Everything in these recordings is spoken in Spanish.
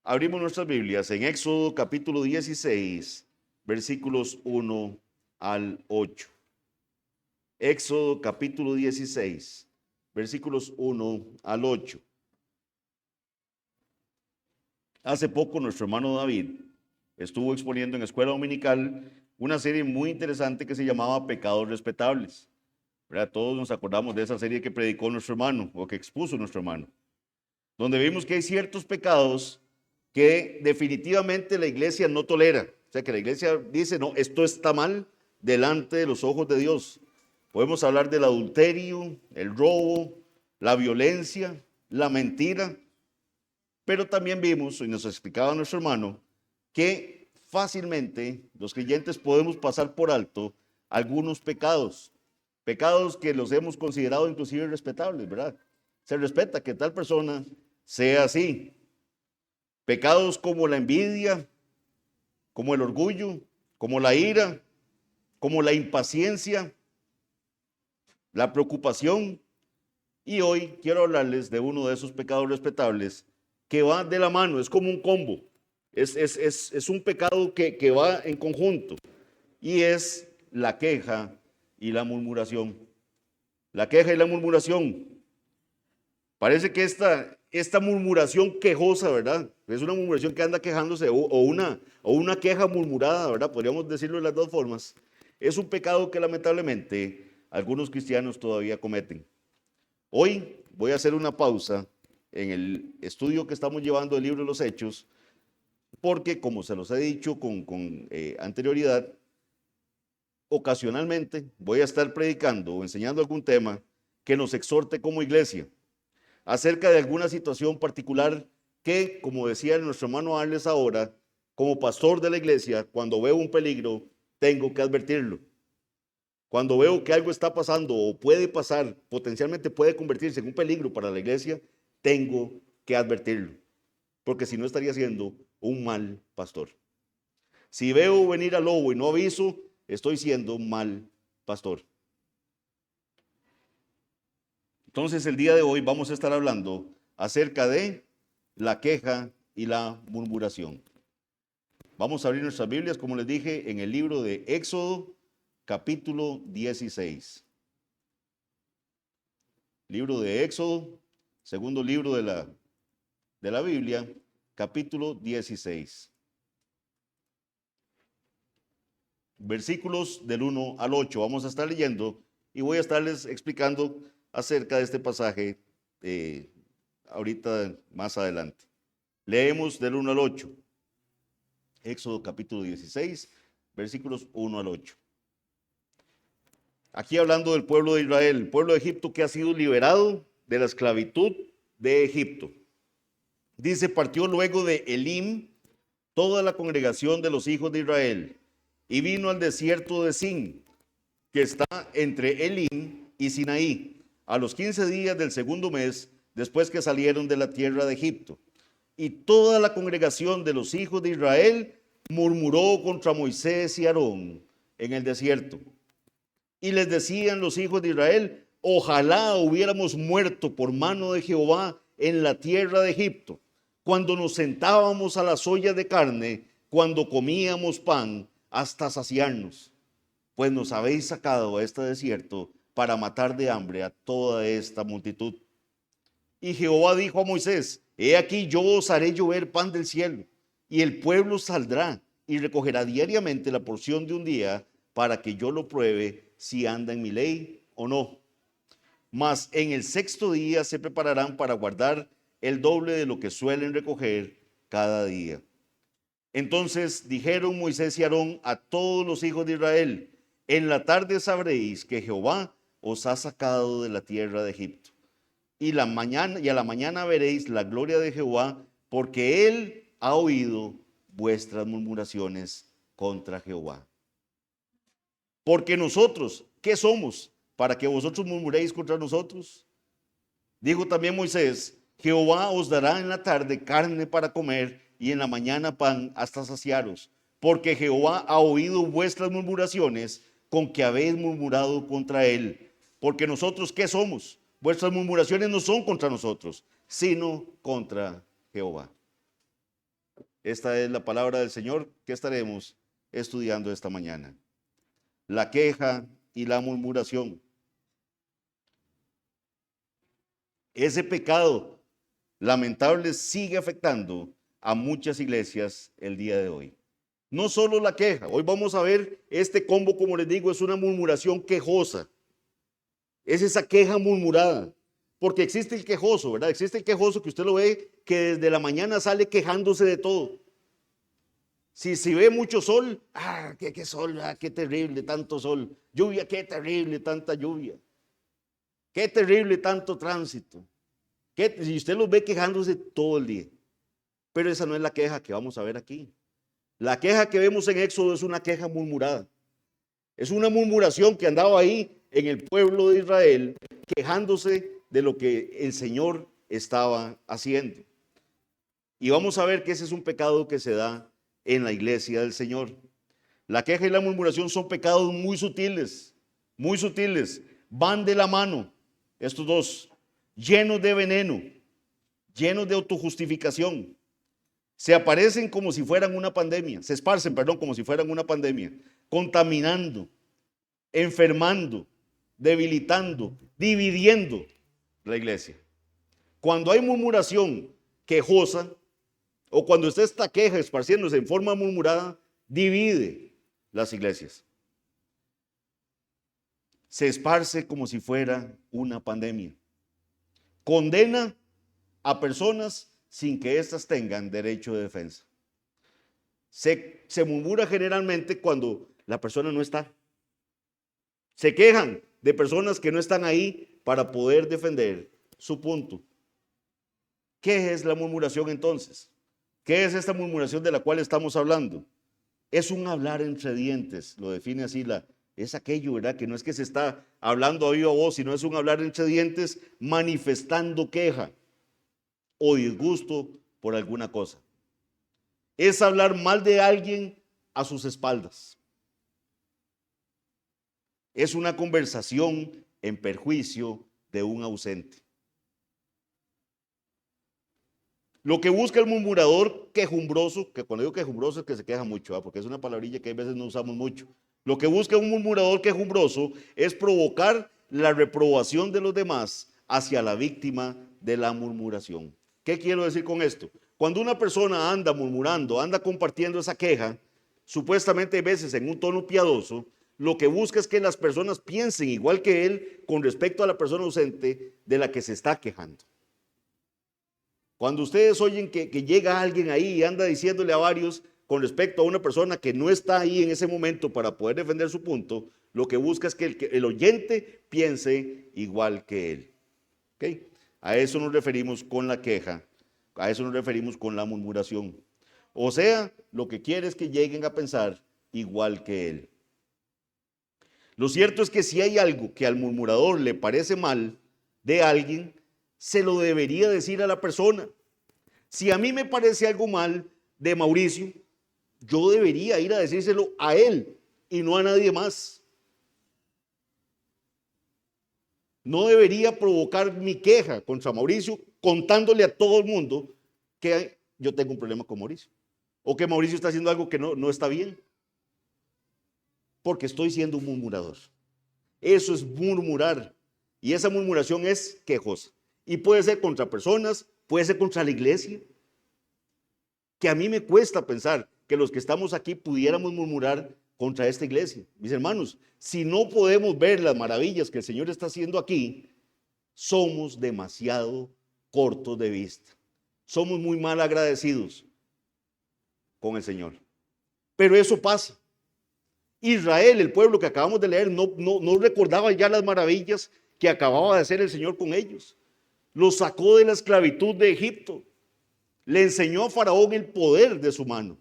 Abrimos nuestras Biblias en Éxodo capítulo 16, versículos 1 al 8. Éxodo capítulo 16, versículos 1 al 8. Hace poco nuestro hermano David estuvo exponiendo en escuela dominical una serie muy interesante que se llamaba Pecados Respetables. ¿Verdad? Todos nos acordamos de esa serie que predicó nuestro hermano o que expuso nuestro hermano, donde vimos que hay ciertos pecados que definitivamente la iglesia no tolera. O sea, que la iglesia dice, no, esto está mal delante de los ojos de Dios. Podemos hablar del adulterio, el robo, la violencia, la mentira, pero también vimos, y nos explicaba nuestro hermano, que fácilmente los creyentes podemos pasar por alto algunos pecados que los hemos considerado inclusive respetables, ¿verdad? Se respeta que tal persona sea así. Pecados como la envidia, como el orgullo, como la ira, como la impaciencia, la preocupación. Y hoy quiero hablarles de uno de esos pecados respetables que va de la mano, es como un combo. Es un pecado que va en conjunto y es la queja y la murmuración. La queja y la murmuración. Parece que esta murmuración quejosa, ¿verdad? Es una murmuración que anda quejándose o una queja murmurada, ¿verdad? Podríamos decirlo de las dos formas. Es un pecado que lamentablemente algunos cristianos todavía cometen. Hoy voy a hacer una pausa en el estudio que estamos llevando del libro de los Hechos, porque como se los he dicho con anterioridad, ocasionalmente voy a estar predicando o enseñando algún tema que nos exhorte como iglesia acerca de alguna situación particular que, como decía nuestro hermano Arles ahora, como pastor de la iglesia, cuando veo un peligro, tengo que advertirlo. Cuando veo que algo está pasando o puede pasar, potencialmente puede convertirse en un peligro para la iglesia, tengo que advertirlo, porque si no estaría siendo un mal pastor. Si veo venir al lobo y no aviso, estoy siendo un mal pastor. Entonces el día de hoy vamos a estar hablando acerca de la queja y la murmuración. Vamos a abrir nuestras Biblias, como les dije, en el libro de Éxodo, capítulo 16. Libro de Éxodo, segundo libro de la Biblia, capítulo 16. Versículos del 1 al 8. Vamos a estar leyendo y voy a estarles explicando acerca de este pasaje ahorita más adelante. Leemos del 1 al 8. Éxodo capítulo 16, versículos 1 al 8. Aquí hablando del pueblo de Israel, el pueblo de Egipto que ha sido liberado de la esclavitud de Egipto. Dice, partió luego de Elim toda la congregación de los hijos de Israel y vino al desierto de Sin, que está entre Elim y Sinaí, a los 15 días del segundo mes, después que salieron de la tierra de Egipto. Y toda la congregación de los hijos de Israel murmuró contra Moisés y Aarón en el desierto. Y les decían los hijos de Israel, ojalá hubiéramos muerto por mano de Jehová en la tierra de Egipto, cuando nos sentábamos a las ollas de carne, cuando comíamos pan hasta saciarnos. Pues nos habéis sacado a este desierto para matar de hambre a toda esta multitud. Y Jehová dijo a Moisés, he aquí yo os haré llover pan del cielo, y el pueblo saldrá y recogerá diariamente la porción de un día para que yo lo pruebe si anda en mi ley o no. Mas en el sexto día se prepararán para guardar el doble de lo que suelen recoger cada día. Entonces dijeron Moisés y Aarón a todos los hijos de Israel, en la tarde sabréis que Jehová os ha sacado de la tierra de Egipto. Y a la mañana veréis la gloria de Jehová, porque él ha oído vuestras murmuraciones contra Jehová. Porque nosotros, ¿qué somos para que vosotros murmuréis contra nosotros? Dijo también Moisés, Jehová os dará en la tarde carne para comer y en la mañana pan hasta saciaros, porque Jehová ha oído vuestras murmuraciones con que habéis murmurado contra él. Porque nosotros, ¿qué somos? Vuestras murmuraciones no son contra nosotros, sino contra Jehová. Esta es la palabra del Señor que estaremos estudiando esta mañana. La queja y la murmuración. Ese pecado lamentable sigue afectando a muchas iglesias el día de hoy. No solo la queja, hoy vamos a ver este combo, como les digo, es una murmuración quejosa. Es esa queja murmurada, porque existe el quejoso, ¿verdad? Existe el quejoso que usted lo ve que desde la mañana sale quejándose de todo. Si ve mucho sol, qué sol, qué terrible tanto sol. Lluvia, qué terrible tanta lluvia. Qué terrible tanto tránsito. Y usted los ve quejándose todo el día. Pero esa no es la queja que vamos a ver aquí. La queja que vemos en Éxodo es una queja murmurada. Es una murmuración que andaba ahí en el pueblo de Israel, quejándose de lo que el Señor estaba haciendo. Y vamos a ver que ese es un pecado que se da en la iglesia del Señor. La queja y la murmuración son pecados muy sutiles, van de la mano, estos dos, llenos de veneno, llenos de autojustificación. Se aparecen como si fueran una pandemia, se esparcen, perdón, como si fueran una pandemia, contaminando, enfermando, debilitando, dividiendo la iglesia. Cuando hay murmuración quejosa, o cuando está esta queja esparciéndose en forma murmurada, divide las iglesias. Se esparce como si fuera una pandemia. Condena a personas sin que éstas tengan derecho de defensa. Se murmura generalmente cuando la persona no está. Se quejan de personas que no están ahí para poder defender su punto. ¿Qué es la murmuración entonces? ¿Qué es esta murmuración de la cual estamos hablando? Es un hablar entre dientes, lo define así es aquello, ¿verdad? Que no es que se está hablando a viva voz, sino es un hablar entre dientes manifestando queja o disgusto por alguna cosa. Es hablar mal de alguien a sus espaldas. Es una conversación en perjuicio de un ausente. Lo que busca el murmurador quejumbroso, que cuando digo quejumbroso es que se queja mucho, porque es una palabrilla que a veces no usamos mucho. Lo que busca un murmurador quejumbroso es provocar la reprobación de los demás hacia la víctima de la murmuración. ¿Qué quiero decir con esto? Cuando una persona anda murmurando, anda compartiendo esa queja, supuestamente a veces en un tono piadoso, lo que busca es que las personas piensen igual que él con respecto a la persona ausente de la que se está quejando. Cuando ustedes oyen que llega alguien ahí y anda diciéndole a varios con respecto a una persona que no está ahí en ese momento para poder defender su punto, lo que busca es que el oyente piense igual que él. ¿Okay? A eso nos referimos con la queja, a eso nos referimos con la murmuración. O sea, lo que quiere es que lleguen a pensar igual que él. Lo cierto es que si hay algo que al murmurador le parece mal de alguien, se lo debería decir a la persona. Si a mí me parece algo mal de Mauricio, yo debería ir a decírselo a él y no a nadie más. No debería provocar mi queja contra Mauricio contándole a todo el mundo que yo tengo un problema con Mauricio o que Mauricio está haciendo algo que no está bien, porque estoy siendo un murmurador. Eso es murmurar, y esa murmuración es quejosa. Y puede ser contra personas, puede ser contra la iglesia, que a mí me cuesta pensar que los que estamos aquí pudiéramos murmurar contra esta iglesia. Mis hermanos, si no podemos ver las maravillas que el Señor está haciendo aquí, somos demasiado cortos de vista. Somos muy mal agradecidos con el Señor. Pero eso pasa. Israel, el pueblo que acabamos de leer, no recordaba ya las maravillas que acababa de hacer el Señor con ellos. Los sacó de la esclavitud de Egipto. Le enseñó a Faraón el poder de su mano.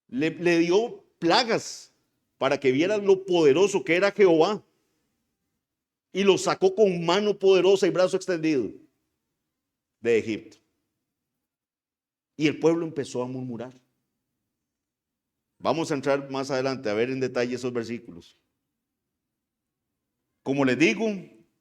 Le dio plagas para que vieran lo poderoso que era Jehová. Y lo sacó con mano poderosa y brazo extendido de Egipto. Y el pueblo empezó a murmurar. Vamos a entrar más adelante a ver en detalle esos versículos. Como les digo,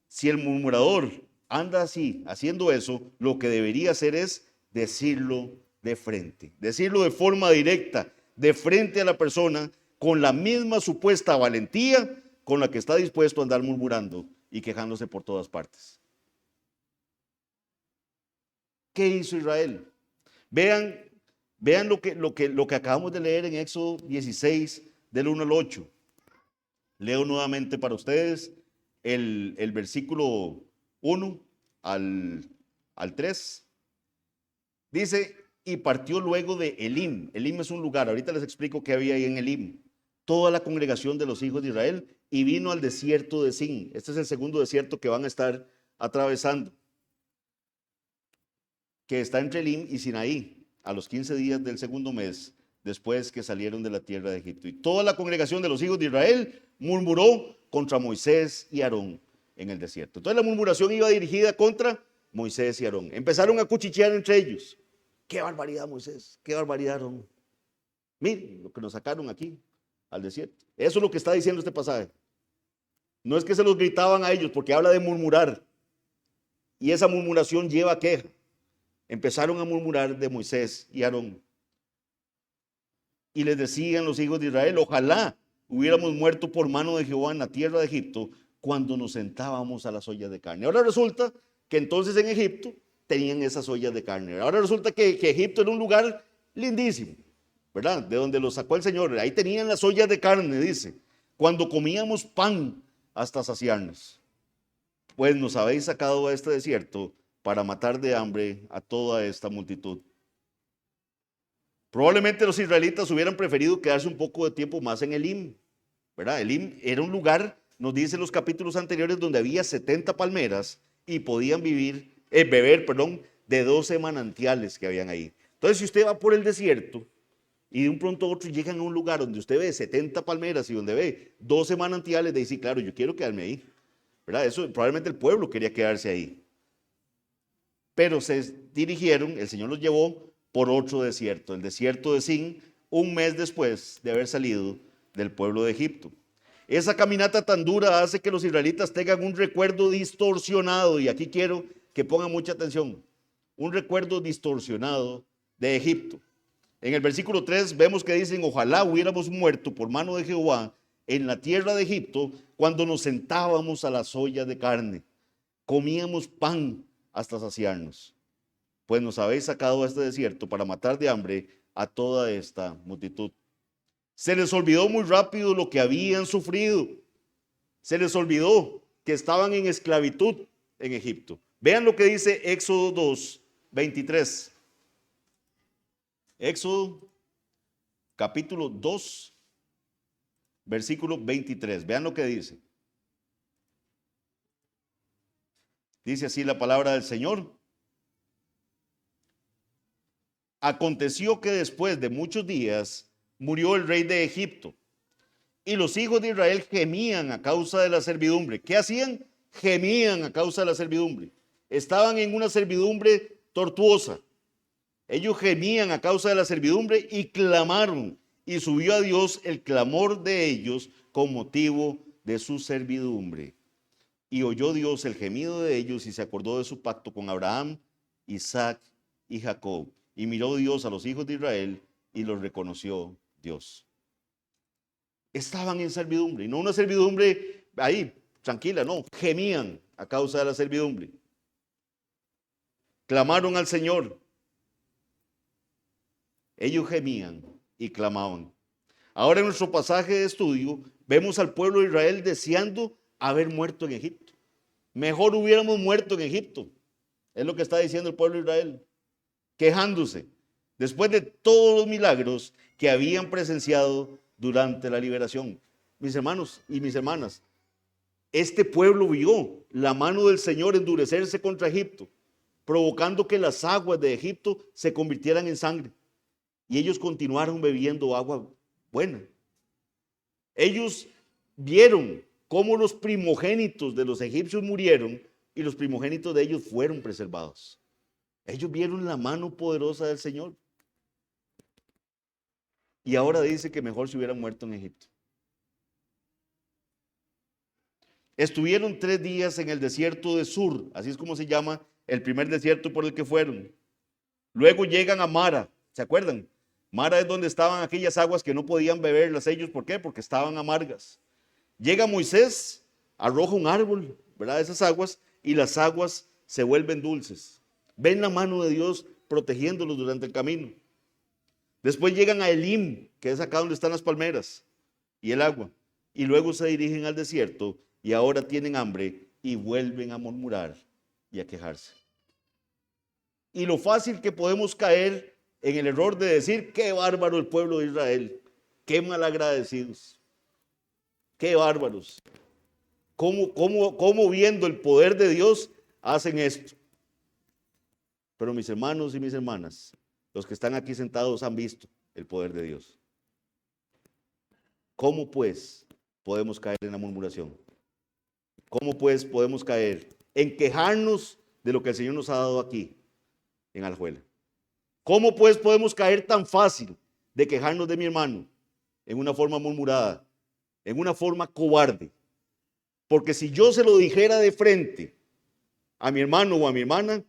si el murmurador anda así, haciendo eso, lo que debería hacer es decirlo de frente. Decirlo de forma directa, de frente a la persona, con la misma supuesta valentía con la que está dispuesto a andar murmurando y quejándose por todas partes. ¿Qué hizo Israel? Vean lo que acabamos de leer en Éxodo 16, del 1 al 8. Leo nuevamente para ustedes el versículo 1 al 3. Dice, y partió luego de Elim. Elim es un lugar, ahorita les explico qué había ahí en Elim. Toda la congregación de los hijos de Israel y vino al desierto de Sin. Este es el segundo desierto que van a estar atravesando, que está entre Elim y Sinaí, a los 15 días del segundo mes, después que salieron de la tierra de Egipto. Y toda la congregación de los hijos de Israel murmuró contra Moisés y Aarón en el desierto. Entonces la murmuración iba dirigida contra Moisés y Aarón. Empezaron a cuchichear entre ellos. ¡Qué barbaridad, Moisés! ¡Qué barbaridad, Aarón! Miren lo que nos sacaron aquí al desierto. Eso es lo que está diciendo este pasaje. No es que se los gritaban a ellos, porque habla de murmurar. Y esa murmuración lleva a queja. Empezaron a murmurar de Moisés y Aarón. Y les decían los hijos de Israel, ojalá hubiéramos muerto por mano de Jehová en la tierra de Egipto cuando nos sentábamos a las ollas de carne. Ahora resulta que entonces en Egipto tenían esas ollas de carne. Ahora resulta que Egipto era un lugar lindísimo, ¿verdad? De donde los sacó el Señor. Ahí tenían las ollas de carne, dice, cuando comíamos pan hasta saciarnos. Pues nos habéis sacado a este desierto para matar de hambre a toda esta multitud. Probablemente los israelitas hubieran preferido quedarse un poco de tiempo más en Elim, ¿verdad? Elim era un lugar, nos dicen los capítulos anteriores, donde había 70 palmeras y podían beber de 12 manantiales que habían ahí. Entonces, si usted va por el desierto y de un pronto a otro llegan a un lugar donde usted ve 70 palmeras y donde ve 12 manantiales, de decir, claro, yo quiero quedarme ahí, ¿verdad? Eso probablemente el pueblo quería quedarse ahí. Pero se dirigieron, el Señor los llevó por otro desierto, el desierto de Sin, un mes después de haber salido del pueblo de Egipto. Esa caminata tan dura hace que los israelitas tengan un recuerdo distorsionado, y aquí quiero que pongan mucha atención, un recuerdo distorsionado de Egipto. En el versículo 3 vemos que dicen, ojalá hubiéramos muerto por mano de Jehová en la tierra de Egipto cuando nos sentábamos a las ollas de carne, comíamos pan hasta saciarnos. Pues nos habéis sacado a este desierto para matar de hambre a toda esta multitud. Se les olvidó muy rápido lo que habían sufrido. Se les olvidó que estaban en esclavitud en Egipto. Vean lo que dice Éxodo 2, 23. Éxodo capítulo 2, versículo 23. Vean lo que dice. Dice así la palabra del Señor. Aconteció que después de muchos días murió el rey de Egipto y los hijos de Israel gemían a causa de la servidumbre. ¿Qué hacían? Gemían a causa de la servidumbre. Estaban en una servidumbre tortuosa. Ellos gemían a causa de la servidumbre y clamaron, y subió a Dios el clamor de ellos con motivo de su servidumbre. Y oyó Dios el gemido de ellos y se acordó de su pacto con Abraham, Isaac y Jacob. Y miró Dios a los hijos de Israel y los reconoció Dios. Estaban en servidumbre, y no una servidumbre ahí, tranquila, no, gemían a causa de la servidumbre. Clamaron al Señor. Ellos gemían y clamaban. Ahora en nuestro pasaje de estudio vemos al pueblo de Israel deseando haber muerto en Egipto. Mejor hubiéramos muerto en Egipto. Es lo que está diciendo el pueblo de Israel, quejándose después de todos los milagros que habían presenciado durante la liberación. Mis hermanos y mis hermanas, este pueblo vio la mano del Señor endurecerse contra Egipto, provocando que las aguas de Egipto se convirtieran en sangre. Y ellos continuaron bebiendo agua buena. Ellos vieron cómo los primogénitos de los egipcios murieron y los primogénitos de ellos fueron preservados. Ellos vieron la mano poderosa del Señor. Y ahora dice que mejor se hubieran muerto en Egipto. Estuvieron 3 días en el desierto de Sur, así es como se llama el primer desierto por el que fueron. Luego llegan a Mara, ¿se acuerdan? Mara es donde estaban aquellas aguas que no podían beberlas ellos. ¿Por qué? Porque estaban amargas. Llega Moisés, arroja un árbol, ¿verdad? Esas aguas, y las aguas se vuelven dulces. Ven la mano de Dios protegiéndolos durante el camino. Después llegan a Elim, que es acá donde están las palmeras y el agua. Y luego se dirigen al desierto y ahora tienen hambre y vuelven a murmurar y a quejarse. Y lo fácil que podemos caer en el error de decir, qué bárbaro el pueblo de Israel, qué malagradecidos, qué bárbaros. ¿Cómo viendo el poder de Dios hacen esto? Pero mis hermanos y mis hermanas, los que están aquí sentados han visto el poder de Dios. ¿Cómo pues podemos caer en la murmuración? ¿Cómo pues podemos caer en quejarnos de lo que el Señor nos ha dado aquí en Alajuela? ¿Cómo pues podemos caer tan fácil de quejarnos de mi hermano en una forma murmurada, en una forma cobarde? Porque si yo se lo dijera de frente a mi hermano o a mi hermana,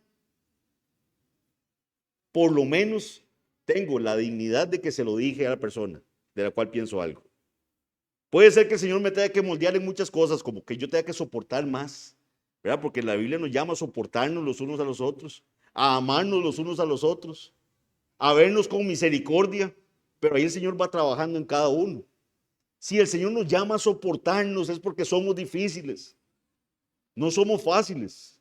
por lo menos tengo la dignidad de que se lo dije a la persona de la cual pienso algo. Puede ser que el Señor me tenga que moldear en muchas cosas, como que yo tenga que soportar más, ¿verdad? Porque la Biblia nos llama a soportarnos los unos a los otros, a amarnos los unos a los otros, a vernos con misericordia, pero ahí el Señor va trabajando en cada uno. Si el Señor nos llama a soportarnos es porque somos difíciles, no somos fáciles.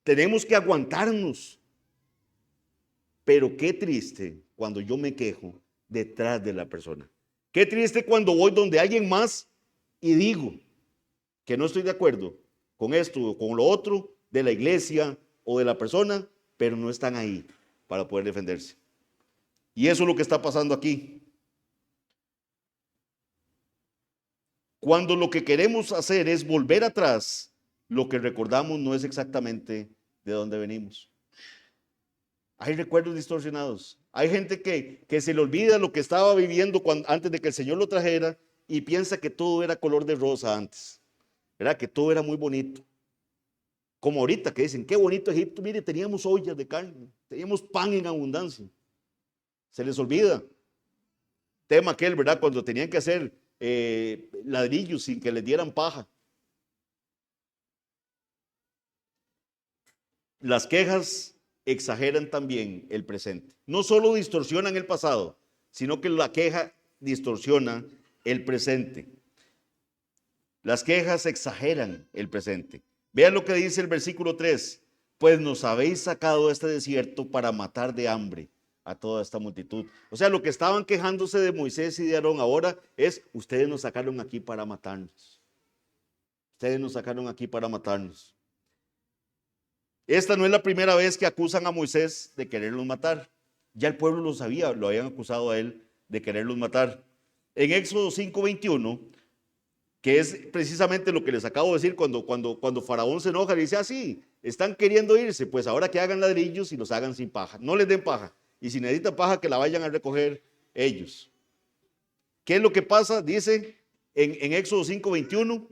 Tenemos que aguantarnos. Pero qué triste cuando yo me quejo detrás de la persona. Qué triste cuando voy donde alguien más y digo que no estoy de acuerdo con esto o con lo otro de la iglesia o de la persona, pero no están ahí para poder defenderse. Y eso es lo que está pasando aquí. Cuando lo que queremos hacer es volver atrás, lo que recordamos no es exactamente de dónde venimos. Hay recuerdos distorsionados. Hay gente que se le olvida lo que estaba viviendo antes de que el Señor lo trajera y piensa que todo era color de rosa antes, ¿verdad? Que todo era muy bonito. Como ahorita que dicen, qué bonito Egipto, mire, teníamos ollas de carne, teníamos pan en abundancia. Se les olvida. Tema aquel, ¿verdad? Cuando tenían que hacer ladrillos sin que les dieran paja. Las quejas exageran también el presente. No solo distorsionan el pasado, sino que la queja distorsiona el presente. Las quejas exageran el presente. Vean lo que dice el versículo 3. Pues nos habéis sacado de este desierto para matar de hambre a toda esta multitud. O sea, lo que estaban quejándose de Moisés y de Aarón ahora es, ustedes nos sacaron aquí para matarnos. Ustedes nos sacaron aquí para matarnos. Esta no es la primera vez que acusan a Moisés de quererlos matar. Ya el pueblo lo sabía, lo habían acusado a él de quererlos matar. En Éxodo 5:21, que es precisamente lo que les acabo de decir, cuando Faraón se enoja, le dice, sí, están queriendo irse, pues ahora que hagan ladrillos y los hagan sin paja. No les den paja. Y si necesitan paja, que la vayan a recoger ellos. ¿Qué es lo que pasa? Dice en Éxodo 5:21.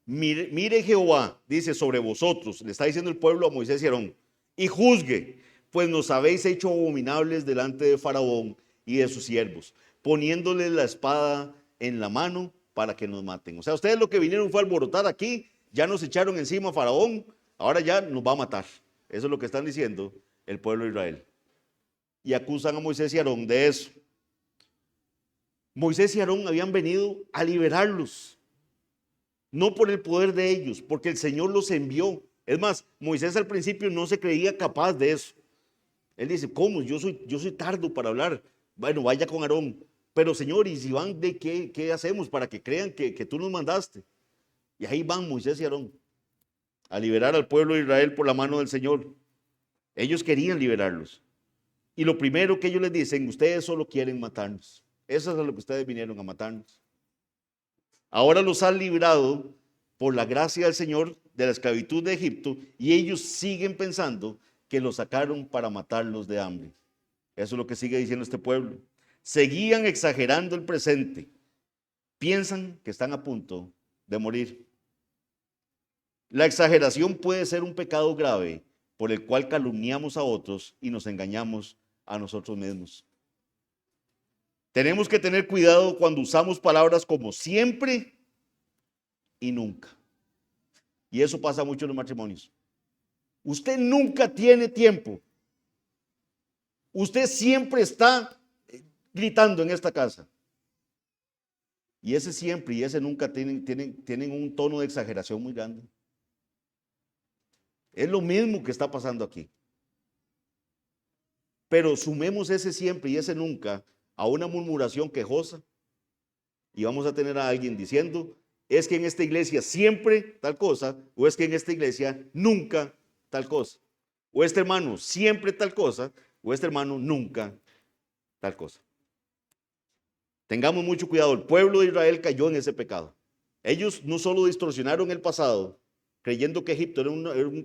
Mire Jehová, dice sobre vosotros, le está diciendo el pueblo a Moisés y Aarón, y juzgue, pues nos habéis hecho abominables delante de Faraón y de sus siervos, poniéndoles la espada en la mano para que nos maten. O sea, ustedes lo que vinieron fue a alborotar aquí, ya nos echaron encima a Faraón, ahora ya nos va a matar. Eso es lo que están diciendo el pueblo de Israel. Y acusan a Moisés y Aarón de eso. Moisés y Aarón habían venido a liberarlos. No por el poder de ellos, porque el Señor los envió. Es más, Moisés al principio no se creía capaz de eso. Él dice, ¿cómo? Yo soy tardo para hablar. Bueno, vaya con Aarón. Pero Señor, ¿y si van de qué hacemos para que crean que tú nos mandaste? Y ahí van Moisés y Aarón a liberar al pueblo de Israel por la mano del Señor. Ellos querían liberarlos. Y lo primero que ellos les dicen, ustedes solo quieren matarnos. Eso es a lo que ustedes vinieron a matarnos. Ahora los han librado por la gracia del Señor de la esclavitud de Egipto y ellos siguen pensando que los sacaron para matarlos de hambre. Eso es lo que sigue diciendo este pueblo. Seguían exagerando el presente. Piensan que están a punto de morir. La exageración puede ser un pecado grave por el cual calumniamos a otros y nos engañamos a nosotros mismos. Tenemos que tener cuidado cuando usamos palabras como siempre y nunca. Y eso pasa mucho en los matrimonios. Usted nunca tiene tiempo. Usted siempre está gritando en esta casa. Y ese siempre y ese nunca tienen un tono de exageración muy grande. Es lo mismo que está pasando aquí. Pero sumemos ese siempre y ese nunca a una murmuración quejosa y vamos a tener a alguien diciendo, es que en esta iglesia siempre tal cosa, o es que en esta iglesia nunca tal cosa, o este hermano siempre tal cosa, o este hermano nunca tal cosa. Tengamos mucho cuidado, el pueblo de Israel cayó en ese pecado. Ellos no solo distorsionaron el pasado, creyendo que Egipto era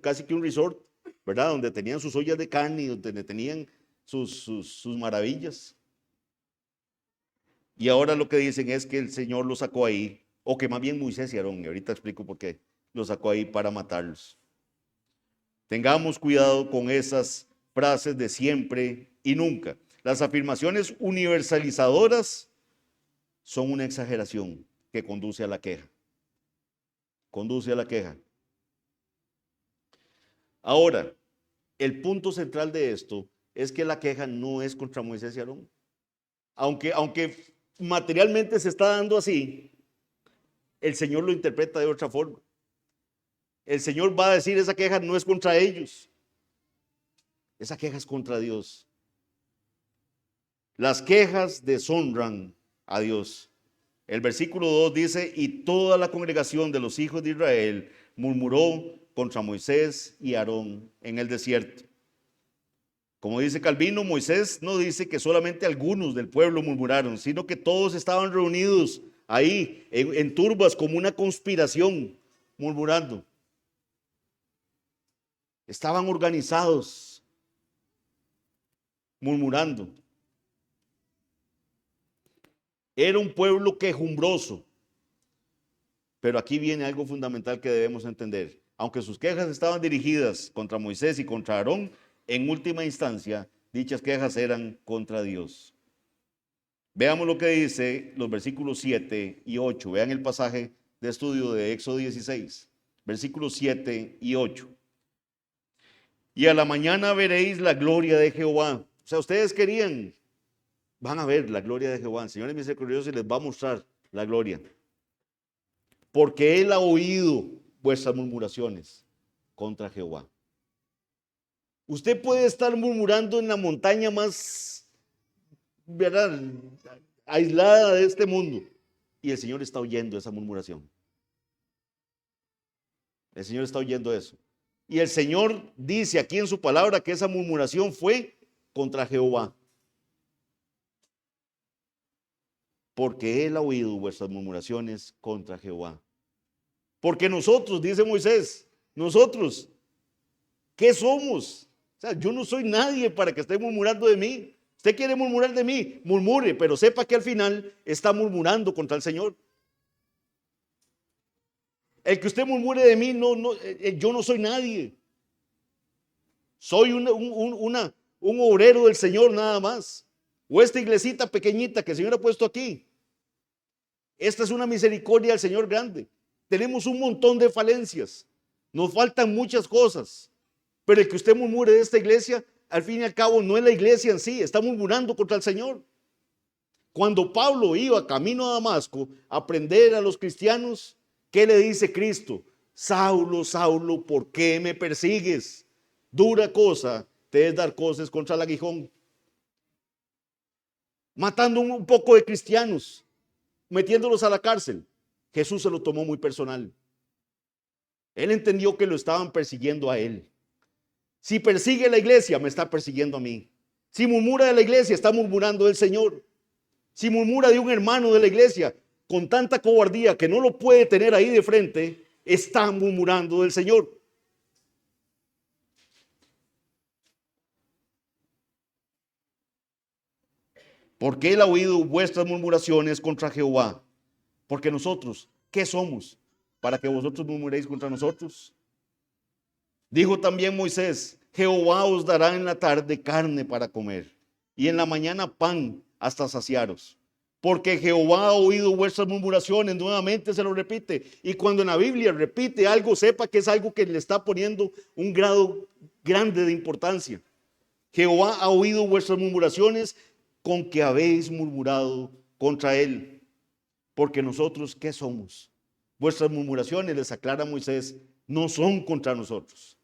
casi que un resort, ¿verdad? Donde tenían sus ollas de carne y donde tenían sus maravillas. Y ahora lo que dicen es que el Señor los sacó ahí, o que más bien Moisés y Aarón, y ahorita explico por qué, los sacó ahí para matarlos. Tengamos cuidado con esas frases de siempre y nunca. Las afirmaciones universalizadoras son una exageración que conduce a la queja. Conduce a la queja. Ahora, el punto central de esto es que la queja no es contra Moisés y Aarón. Aunque materialmente se está dando así, el Señor lo interpreta de otra forma. El Señor va a decir, esa queja no es contra ellos. Esa queja es contra Dios. Las quejas deshonran a Dios. El versículo 2 dice, y toda la congregación de los hijos de Israel murmuró contra Moisés y Aarón en el desierto. Como dice Calvino, Moisés no dice que solamente algunos del pueblo murmuraron, sino que todos estaban reunidos ahí en turbas como una conspiración, murmurando. Estaban organizados, murmurando. Era un pueblo quejumbroso. Pero aquí viene algo fundamental que debemos entender. Aunque sus quejas estaban dirigidas contra Moisés y contra Aarón, en última instancia, dichas quejas eran contra Dios. Veamos lo que dice los versículos 7 y 8. Vean el pasaje de estudio de Éxodo 16, versículos 7 y 8. Y a la mañana veréis la gloria de Jehová. O sea, ustedes van a ver la gloria de Jehová. El Señor es misericordioso y les va a mostrar la gloria. Porque Él ha oído vuestras murmuraciones contra Jehová. Usted puede estar murmurando en la montaña más, ¿verdad?, aislada de este mundo. Y el Señor está oyendo esa murmuración. El Señor está oyendo eso. Y el Señor dice aquí en su palabra que esa murmuración fue contra Jehová. Porque Él ha oído vuestras murmuraciones contra Jehová. Porque nosotros, dice Moisés, nosotros, ¿qué somos? O sea, yo no soy nadie para que esté murmurando de mí. Usted quiere murmurar de mí, murmure, pero sepa que al final está murmurando contra el Señor. El que usted murmure de mí, yo no soy nadie. Soy un obrero del Señor nada más. O esta iglesita pequeñita que el Señor ha puesto aquí. Esta es una misericordia del Señor grande. Tenemos un montón de falencias. Nos faltan muchas cosas. Pero el que usted murmure de esta iglesia, al fin y al cabo no es la iglesia en sí, está murmurando contra el Señor. Cuando Pablo iba camino a Damasco a aprender a los cristianos, ¿qué le dice Cristo? Saulo, Saulo, ¿por qué me persigues? Dura cosa te es dar cosas contra el aguijón. Matando un poco de cristianos, metiéndolos a la cárcel. Jesús se lo tomó muy personal. Él entendió que lo estaban persiguiendo a él. Si persigue la iglesia, me está persiguiendo a mí. Si murmura de la iglesia, está murmurando del Señor. Si murmura de un hermano de la iglesia con tanta cobardía que no lo puede tener ahí de frente, está murmurando del Señor. Porque Él ha oído vuestras murmuraciones contra Jehová. Porque nosotros, ¿qué somos para que vosotros murmuréis contra nosotros? Dijo también Moisés: Jehová os dará en la tarde carne para comer, y en la mañana pan hasta saciaros. Porque Jehová ha oído vuestras murmuraciones. Nuevamente se lo repite. Y cuando en la Biblia repite algo, sepa que es algo que le está poniendo un grado grande de importancia. Jehová ha oído vuestras murmuraciones con que habéis murmurado contra él. Porque nosotros, ¿qué somos? Vuestras murmuraciones, les aclara Moisés, no son contra nosotros.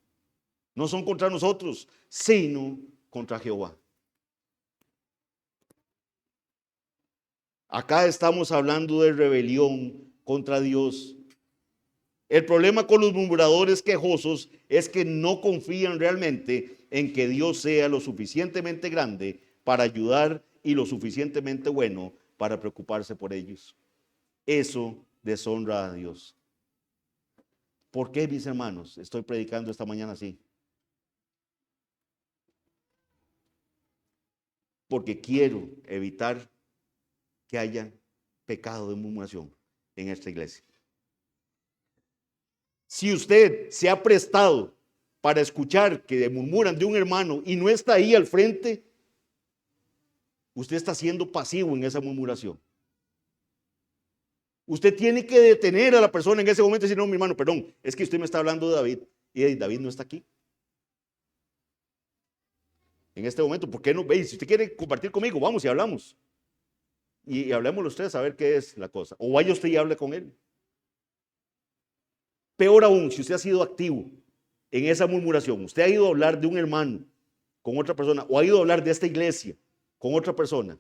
No son contra nosotros, sino contra Jehová. Acá estamos hablando de rebelión contra Dios. El problema con los murmuradores quejosos es que no confían realmente en que Dios sea lo suficientemente grande para ayudar y lo suficientemente bueno para preocuparse por ellos. Eso deshonra a Dios. ¿Por qué, mis hermanos, estoy predicando esta mañana así? Porque quiero evitar que haya pecado de murmuración en esta iglesia. Si usted se ha prestado para escuchar que murmuran de un hermano y no está ahí al frente, usted está siendo pasivo en esa murmuración. Usted tiene que detener a la persona en ese momento y decir: no, mi hermano, perdón, es que usted me está hablando de David y David no está aquí. En este momento, ¿por qué no? Veis, si usted quiere compartir conmigo, vamos y hablamos. Y hablemos los tres a ver qué es la cosa. O vaya usted y hable con él. Peor aún, si usted ha sido activo en esa murmuración, usted ha ido a hablar de un hermano con otra persona, o ha ido a hablar de esta iglesia con otra persona,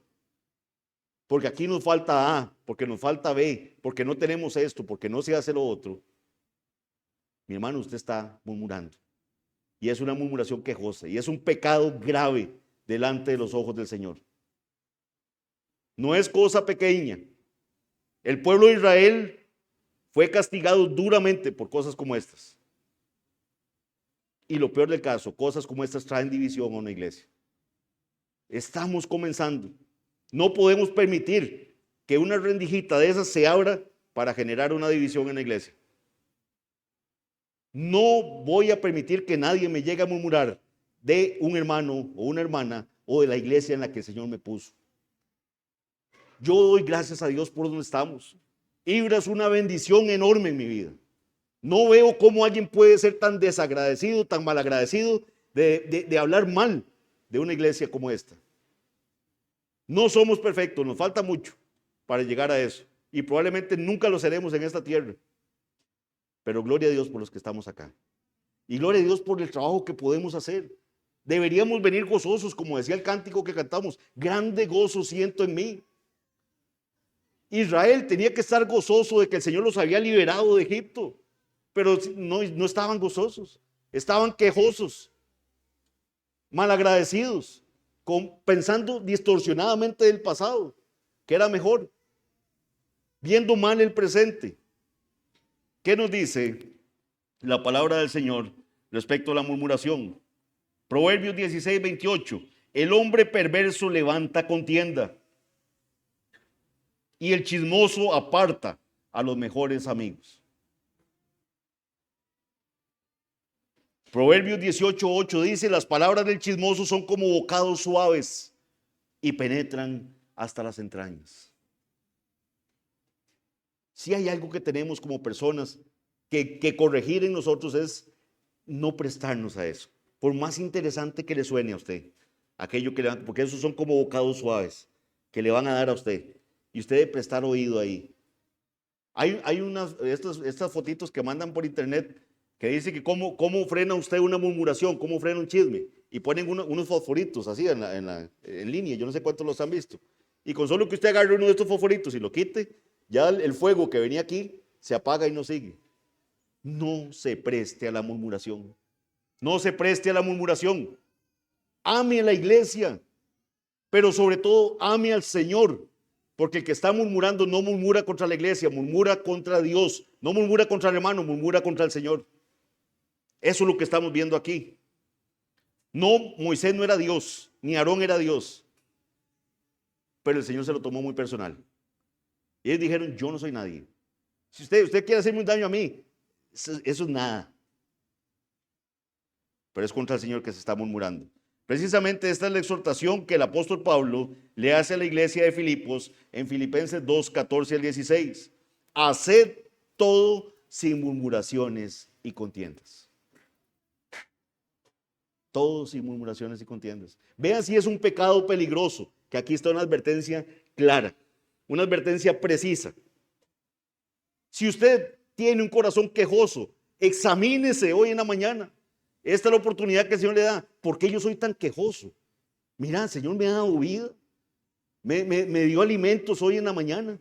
porque aquí nos falta A, porque nos falta B, porque no tenemos esto, porque no se hace lo otro. Mi hermano, usted está murmurando. Y es una murmuración quejosa, y es un pecado grave delante de los ojos del Señor. No es cosa pequeña. El pueblo de Israel fue castigado duramente por cosas como estas. Y lo peor del caso, cosas como estas traen división a una iglesia. Estamos comenzando. No podemos permitir que una rendijita de esas se abra para generar una división en la iglesia. No voy a permitir que nadie me llegue a murmurar de un hermano o una hermana o de la iglesia en la que el Señor me puso. Yo doy gracias a Dios por donde estamos. Ibra es una bendición enorme en mi vida. No veo cómo alguien puede ser tan desagradecido, tan malagradecido de hablar mal de una iglesia como esta. No somos perfectos, nos falta mucho para llegar a eso. Y probablemente nunca lo seremos en esta tierra. Pero gloria a Dios por los que estamos acá. Y gloria a Dios por el trabajo que podemos hacer. Deberíamos venir gozosos, como decía el cántico que cantamos. Grande gozo siento en mí. Israel tenía que estar gozoso de que el Señor los había liberado de Egipto. Pero no estaban gozosos. Estaban quejosos, malagradecidos, pensando distorsionadamente del pasado, que era mejor, viendo mal el presente. ¿Qué nos dice la palabra del Señor respecto a la murmuración? Proverbios 16:28. El hombre perverso levanta contienda y el chismoso aparta a los mejores amigos. Proverbios 18:8 dice: las palabras del chismoso son como bocados suaves y penetran hasta las entrañas. Si hay algo que tenemos como personas que corregir en nosotros, es no prestarnos a eso. Por más interesante que le suene a usted, aquello que porque esos son como bocados suaves que le van a dar a usted. Y usted debe prestar oído ahí. Hay estas fotitos que mandan por internet que dice que cómo frena usted una murmuración, cómo frena un chisme. Y ponen unos fosforitos así en línea, yo no sé cuántos los han visto. Y con solo que usted agarre uno de estos fosforitos y lo quite, ya el fuego que venía aquí se apaga y no sigue. No se preste a la murmuración. No se preste a la murmuración. Ame a la iglesia, pero sobre todo ame al Señor. Porque el que está murmurando no murmura contra la iglesia, murmura contra Dios. No murmura contra el hermano, murmura contra el Señor. Eso es lo que estamos viendo aquí. No, Moisés no era Dios, ni Aarón era Dios. Pero el Señor se lo tomó muy personal. Y ellos dijeron: yo no soy nadie. Si usted quiere hacerme un daño a mí, eso es nada. pero es contra el Señor que se está murmurando. Precisamente esta es la exhortación que el apóstol Pablo le hace a la iglesia de Filipos en Filipenses 2, 14 al 16. Haced todo sin murmuraciones y contiendas. Todo sin murmuraciones y contiendas. Vean si es un pecado peligroso, que aquí está una advertencia clara, una advertencia precisa. Si usted tiene un corazón quejoso, examínese hoy en la mañana. Esta es la oportunidad que el Señor le da. ¿Por qué yo soy tan quejoso? Mira, el Señor me ha dado vida. Me dio alimentos hoy en la mañana.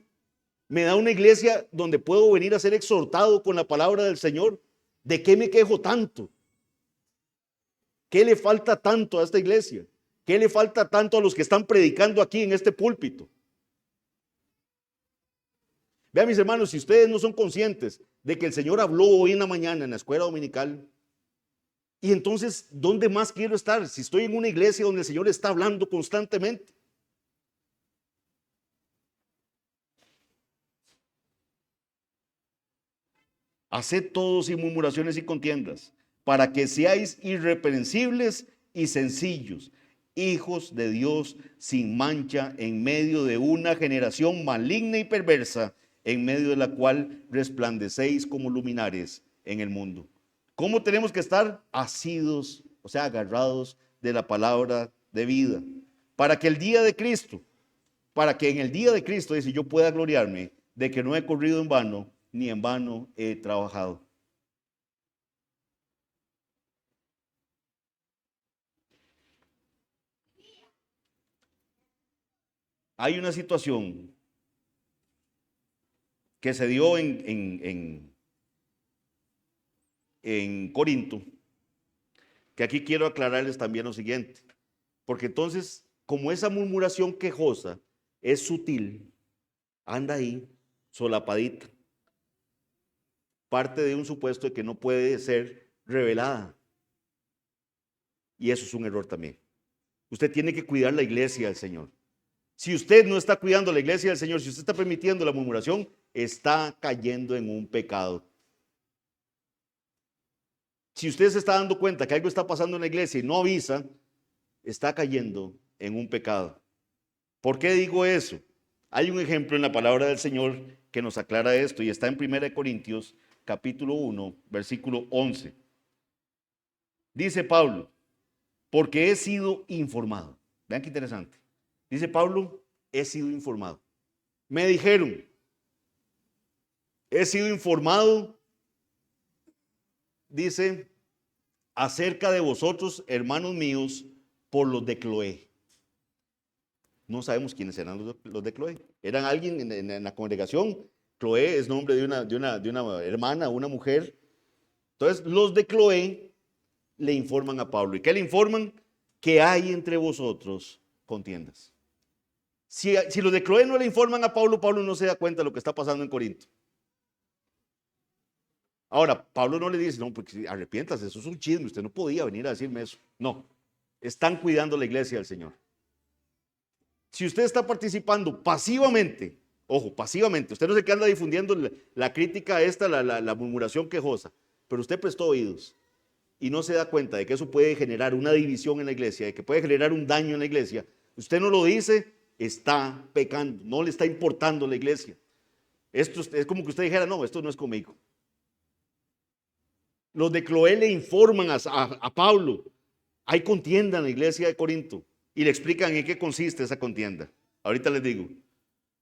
Me da una iglesia donde puedo venir a ser exhortado con la palabra del Señor. ¿De qué me quejo tanto? ¿Qué le falta tanto a esta iglesia? ¿Qué le falta tanto a los que están predicando aquí en este púlpito? Vean, mis hermanos, si ustedes no son conscientes de que el Señor habló hoy en la mañana en la escuela dominical, y entonces, ¿dónde más quiero estar? Si estoy en una iglesia donde el Señor está hablando constantemente. Haced todo sin murmuraciones y contiendas, para que seáis irreprensibles y sencillos, hijos de Dios sin mancha en medio de una generación maligna y perversa, en medio de la cual resplandecéis como luminares en el mundo. ¿Cómo tenemos que estar? Asidos, o sea, agarrados de la palabra de vida, para que el día de Cristo, para que en el día de Cristo, dice, yo pueda gloriarme de que no he corrido en vano, ni en vano he trabajado. Hay una situación que se dio en Corinto, que aquí quiero aclararles también lo siguiente, porque entonces, como esa murmuración quejosa es sutil, anda ahí solapadita, parte de un supuesto de que no puede ser revelada, y eso es un error también. Usted tiene que cuidar la iglesia del Señor. Si usted no está cuidando la iglesia del Señor, si usted está permitiendo la murmuración, está cayendo en un pecado. Si usted se está dando cuenta que algo está pasando en la iglesia y no avisa, está cayendo en un pecado. ¿Por qué digo eso? Hay un ejemplo en la palabra del Señor que nos aclara esto y está en 1 Corintios capítulo 1, versículo 11. Dice Pablo, porque he sido informado. Vean qué interesante. Dice Pablo, he sido informado. Me dijeron, he sido informado, dice, acerca de vosotros, hermanos míos, por los de Cloé. No sabemos quiénes eran los de Cloé. Eran alguien en la congregación. Cloé es nombre de una hermana, una mujer. Entonces, los de Cloé le informan a Pablo. ¿Y qué le informan? Que hay entre vosotros contiendas. Si los de Cloé no le informan a Pablo, Pablo no se da cuenta de lo que está pasando en Corinto. Ahora, Pablo no le dice, no, porque arrepiéntase, eso es un chisme, usted no podía venir a decirme eso. No, están cuidando la iglesia del Señor. Si usted está participando pasivamente, ojo, pasivamente, usted no se que anda difundiendo la crítica esta, la murmuración quejosa, pero usted prestó oídos y no se da cuenta de que eso puede generar una división en la iglesia, de que puede generar un daño en la iglesia, usted no lo dice, está pecando, no le está importando la iglesia. Esto es como que usted dijera, no, esto no es conmigo. Los de Cloé le informan a Pablo, hay contienda en la iglesia de Corinto y le explican en qué consiste esa contienda. Ahorita les digo,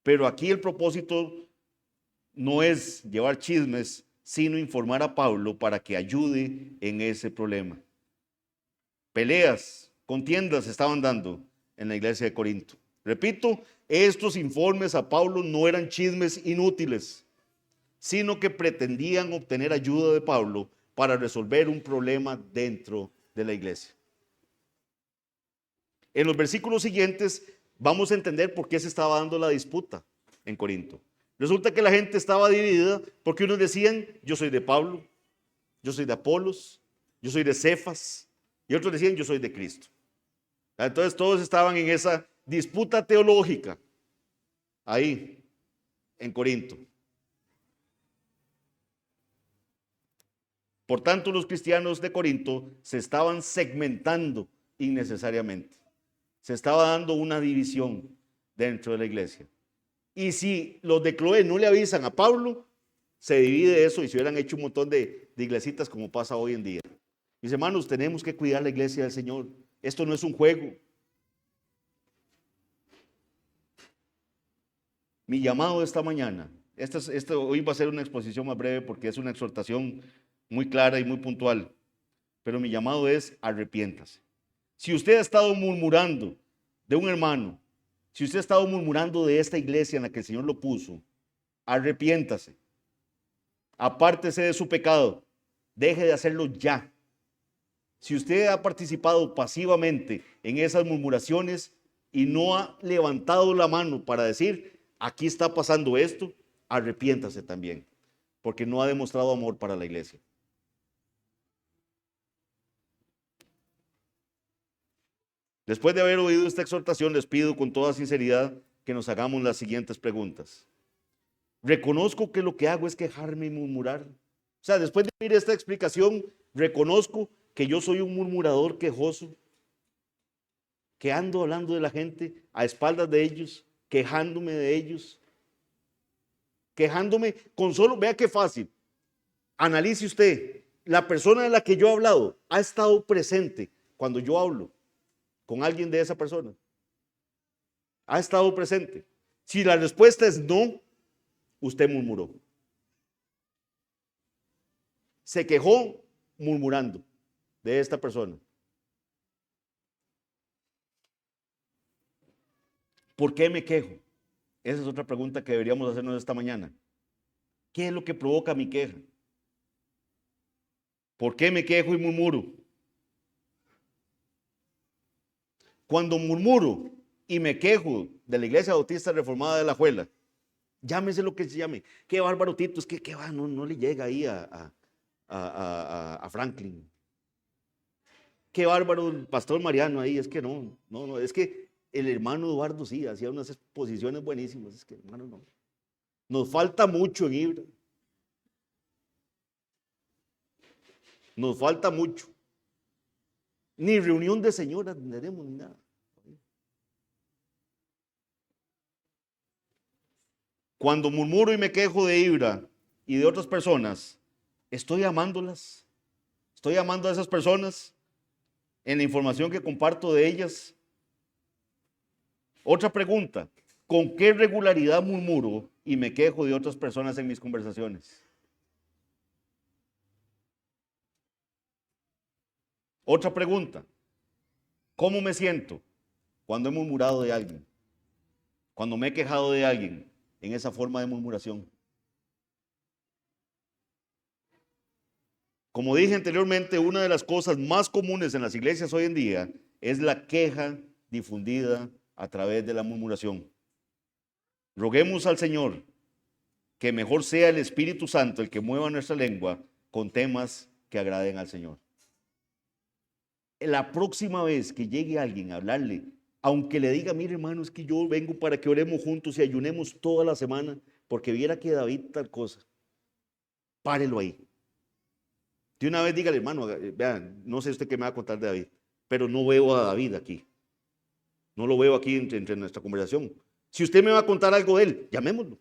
pero aquí el propósito no es llevar chismes, sino informar a Pablo para que ayude en ese problema. Peleas, contiendas se estaban dando en la iglesia de Corinto. Repito, estos informes a Pablo no eran chismes inútiles, sino que pretendían obtener ayuda de Pablo para resolver un problema dentro de la iglesia. En los versículos siguientes vamos a entender por qué se estaba dando la disputa en Corinto. Resulta que la gente estaba dividida porque unos decían, yo soy de Pablo, yo soy de Apolos, yo soy de Cefas, y otros decían, yo soy de Cristo. Entonces todos estaban en esa disputa teológica, ahí, en Corinto. Por tanto, los cristianos de Corinto se estaban segmentando innecesariamente. Se estaba dando una división dentro de la iglesia. Y si los de Cloé no le avisan a Pablo, se divide eso y se hubieran hecho un montón de iglesitas como pasa hoy en día. Mis hermanos, tenemos que cuidar la iglesia del Señor. Esto no es un juego. Mi llamado esta mañana, hoy va a ser una exposición más breve porque es una exhortación muy clara y muy puntual, pero mi llamado es arrepiéntase. Si usted ha estado murmurando de un hermano, si usted ha estado murmurando de esta iglesia en la que el Señor lo puso, arrepiéntase. Apártese de su pecado. Deje de hacerlo ya. Si usted ha participado pasivamente en esas murmuraciones y no ha levantado la mano para decir, aquí está pasando esto, arrepiéntase también, porque no ha demostrado amor para la iglesia. Después de haber oído esta exhortación, les pido con toda sinceridad que nos hagamos las siguientes preguntas. ¿Reconozco que lo que hago es quejarme y murmurar? O sea, después de oír esta explicación, reconozco que yo soy un murmurador quejoso, que ando hablando de la gente a espaldas de ellos, quejándome de ellos, quejándome con solo, vea qué fácil, analice usted, la persona de la que yo he hablado ha estado presente cuando yo hablo con alguien de esa persona. Ha estado presente. Si la respuesta es no, usted murmuró. Se quejó murmurando de esta persona. ¿Por qué me quejo? Esa es otra pregunta que deberíamos hacernos esta mañana. ¿Qué es lo que provoca mi queja? ¿Por qué me quejo y murmuro? Cuando murmuro y me quejo de la Iglesia Bautista Reformada de La Juela, llámese lo que se llame. Qué bárbaro Tito, es que qué va, no le llega ahí a Franklin. Qué bárbaro el pastor Mariano ahí, es que no, es que el hermano Eduardo sí, hacía unas exposiciones buenísimas, es que hermano no. Nos falta mucho en Ibra. Nos falta mucho. Ni reunión de señoras tendremos ni nada. Cuando murmuro y me quejo de Ibra y de otras personas, estoy amándolas. Estoy amando a esas personas en la información que comparto de ellas. Otra pregunta, ¿con qué regularidad murmuro y me quejo de otras personas en mis conversaciones? Otra pregunta, ¿cómo me siento cuando he murmurado de alguien? Cuando me he quejado de alguien en esa forma de murmuración. Como dije anteriormente, una de las cosas más comunes en las iglesias hoy en día es la queja difundida a través de la murmuración. Roguemos al Señor que mejor sea el Espíritu Santo el que mueva nuestra lengua con temas que agraden al Señor. La próxima vez que llegue alguien a hablarle, aunque le diga, mire hermano, es que yo vengo para que oremos juntos y ayunemos toda la semana, porque viera que David tal cosa, párelo ahí. De una vez dígale, hermano, vean, no sé usted qué me va a contar de David, pero no veo a David aquí. No lo veo aquí entre nuestra conversación. Si usted me va a contar algo de él, llamémoslo.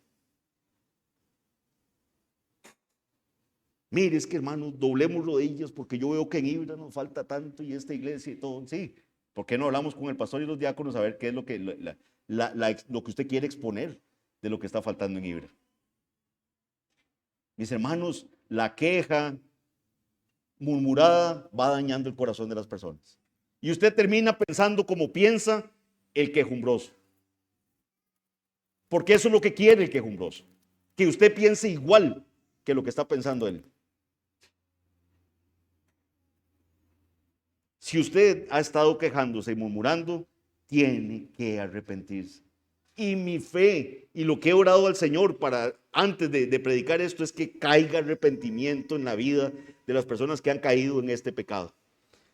Mire, es que hermano, doblemos rodillas porque yo veo que en Ibra nos falta tanto y esta iglesia y todo. Sí, ¿por qué no hablamos con el pastor y los diáconos a ver qué es lo que, lo que usted quiere exponer de lo que está faltando en Ibra? Mis hermanos, la queja murmurada va dañando el corazón de las personas. Y usted termina pensando como piensa el quejumbroso. Porque eso es lo que quiere el quejumbroso. Que usted piense igual que lo que está pensando él. Si usted ha estado quejándose y murmurando, tiene que arrepentirse. Y mi fe y lo que he orado al Señor para antes de predicar esto es que caiga arrepentimiento en la vida de las personas que han caído en este pecado.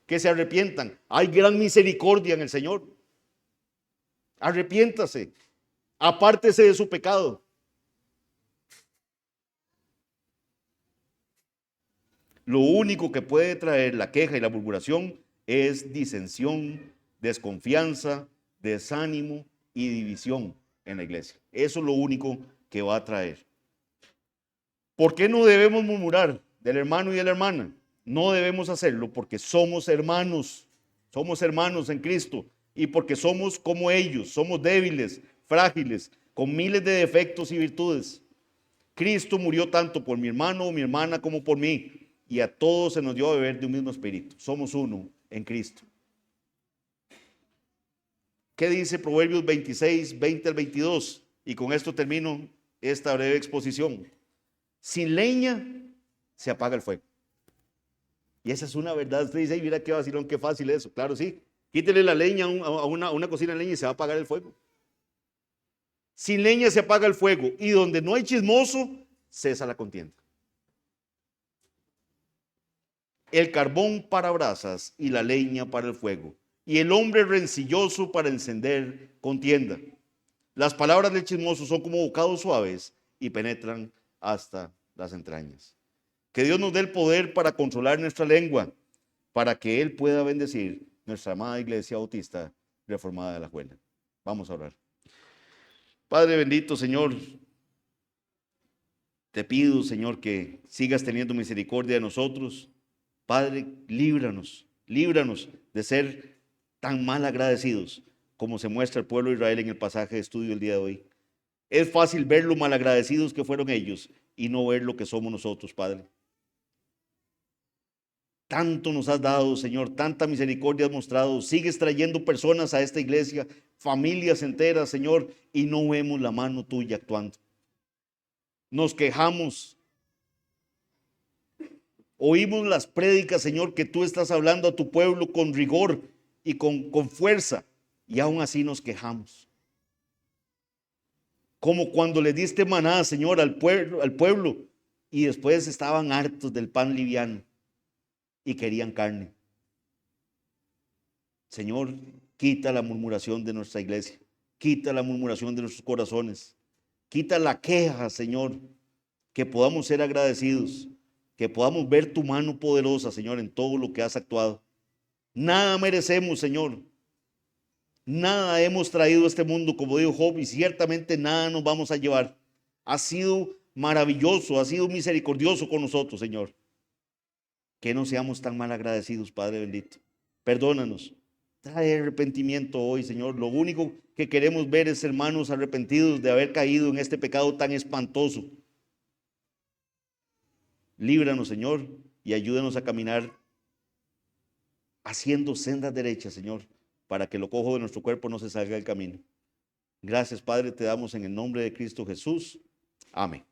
Que se arrepientan. Hay gran misericordia en el Señor. Arrepiéntase. Apártese de su pecado. Lo único que puede traer la queja y la murmuración es disensión, desconfianza, desánimo y división en la iglesia. Eso es lo único que va a traer. ¿Por qué no debemos murmurar del hermano y de la hermana? No debemos hacerlo porque somos hermanos en Cristo y porque somos como ellos, somos débiles, frágiles, con miles de defectos y virtudes. Cristo murió tanto por mi hermano o mi hermana como por mí, y a todos se nos dio a beber de un mismo espíritu. Somos uno en Cristo. ¿Qué dice Proverbios 26, 20 al 22? Y con esto termino esta breve exposición. Sin leña se apaga el fuego. Y esa es una verdad. Usted dice, mira qué vacilón, qué fácil eso. Claro, sí. Quítele la leña a una cocina de leña y se va a apagar el fuego. Sin leña se apaga el fuego. Y donde no hay chismoso, cesa la contienda. El carbón para brasas y la leña para el fuego. Y el hombre rencilloso para encender contienda. Las palabras del chismoso son como bocados suaves y penetran hasta las entrañas. Que Dios nos dé el poder para controlar nuestra lengua, para que Él pueda bendecir nuestra amada Iglesia Bautista Reformada de Alajuela. Vamos a orar. Padre bendito, Señor, te pido, Señor, que sigas teniendo misericordia de nosotros. Padre, líbranos de ser tan mal agradecidos como se muestra el pueblo de Israel en el pasaje de estudio del día de hoy. Es fácil ver lo malagradecidos que fueron ellos y no ver lo que somos nosotros, Padre. Tanto nos has dado, Señor, tanta misericordia has mostrado. Sigues trayendo personas a esta iglesia, familias enteras, Señor, y no vemos la mano tuya actuando. Nos quejamos. Oímos las prédicas, Señor, que tú estás hablando a tu pueblo con rigor y con fuerza, y aún así nos quejamos. Como cuando le diste maná, Señor, al pueblo, y después estaban hartos del pan liviano y querían carne. Señor, quita la murmuración de nuestra iglesia, quita la murmuración de nuestros corazones, quita la queja, Señor, que podamos ser agradecidos, que podamos ver tu mano poderosa, Señor, en todo lo que has actuado. Nada merecemos, Señor. Nada hemos traído a este mundo, como dijo Job, y ciertamente nada nos vamos a llevar. Ha sido maravilloso, ha sido misericordioso con nosotros, Señor. Que no seamos tan mal agradecidos, Padre bendito. Perdónanos. Trae arrepentimiento hoy, Señor. Lo único que queremos ver es hermanos arrepentidos de haber caído en este pecado tan espantoso. Líbranos, Señor, y ayúdanos a caminar haciendo sendas derechas, Señor, para que lo cojo de nuestro cuerpo no se salga del camino. Gracias, Padre, te damos en el nombre de Cristo Jesús. Amén.